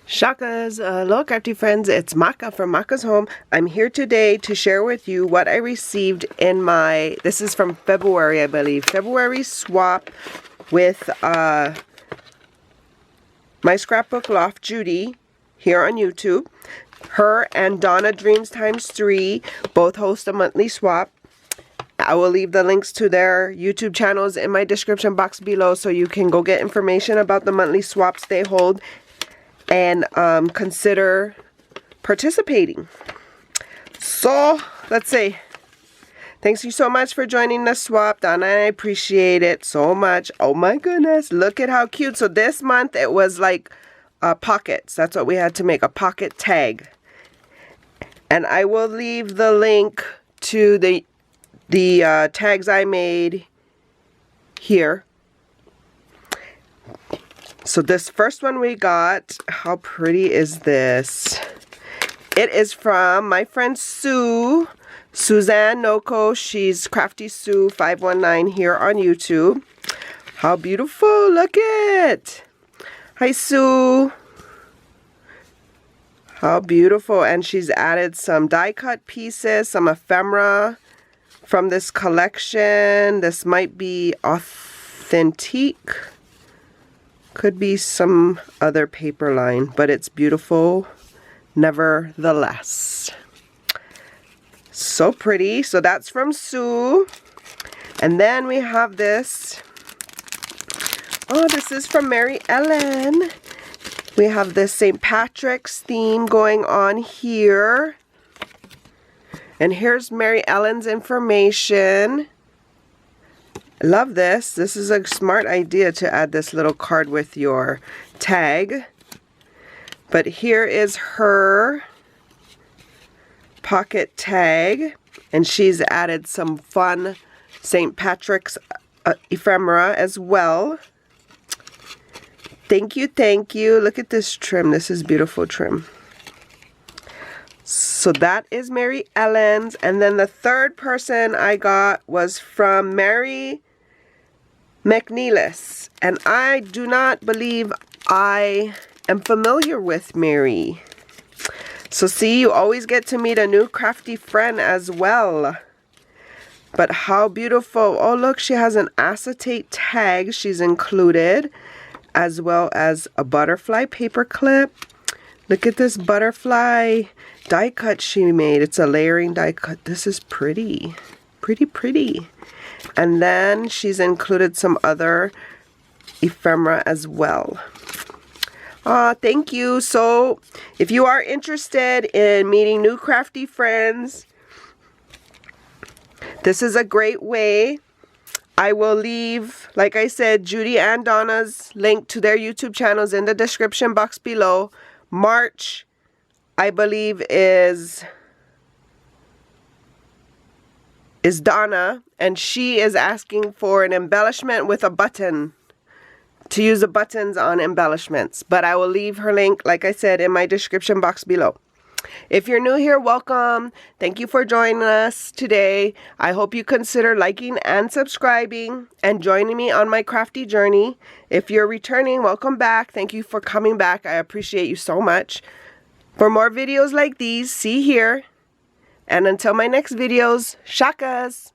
Shakas, hello crafty friends, it's Maka from Makaz Home. I'm here today to share with you what I received in my, this is from February I believe, February swap with my scrapbook loft Judy here on YouTube. Her and Donna Dreams Times 3 both host a monthly swap. I will leave the links to their YouTube channels in my description box below so you can go get information about the monthly swaps they hold and consider participating. So let's say thanks you so much for joining the swap, Donna. I appreciate it so much. Oh my goodness, look at how cute. So this month it was like pockets. That's what we had to make, a pocket tag. And I will leave the link to the tags I made here. So this first one we got, how pretty is this? It is from my friend Sue, Suzanne Noko. She's Crafty Sue 519 here on YouTube. How beautiful, look it. Hi Sue. How beautiful, and she's added some die cut pieces, some ephemera from this collection. This might be authentic. Could be some other paper line, but it's beautiful nevertheless. So pretty. So that's from Sue. And then we have this. Oh, this is from Mary Ellen. We have this St. Patrick's theme going on here. And here's Mary Ellen's information. I love this. This is a smart idea to add this little card with your tag. But here is her pocket tag. And she's added some fun St. Patrick's ephemera as well. Thank you, thank you. Look at this trim. This is beautiful trim. So that is Mary Ellen's. And then the third person I got was from Mary McNeilis. And I do not believe I am familiar with Mary. So see, you always get to meet a new crafty friend as well. But how beautiful. Oh look, she has an acetate tag she's included, as well as a butterfly paper clip. Look at this butterfly die cut she made. It's a layering die cut. This is pretty. Pretty. And then she's included some other ephemera as well. Thank you. So if you are interested in meeting new crafty friends, this is a great way. I will leave, like I said, Judy and Donna's link to their YouTube channels in the description box below. March, I believe, is Donna, and she is asking for an embellishment with a button, to use the buttons on embellishments. But I will leave her link, like I said, in my description box below. If you're new here, welcome. Thank you for joining us today. I hope you consider liking and subscribing and joining me on my crafty journey. If you're returning, welcome back. Thank you for coming back. I appreciate you so much. For more videos like these, see here. And until my next videos, shakas!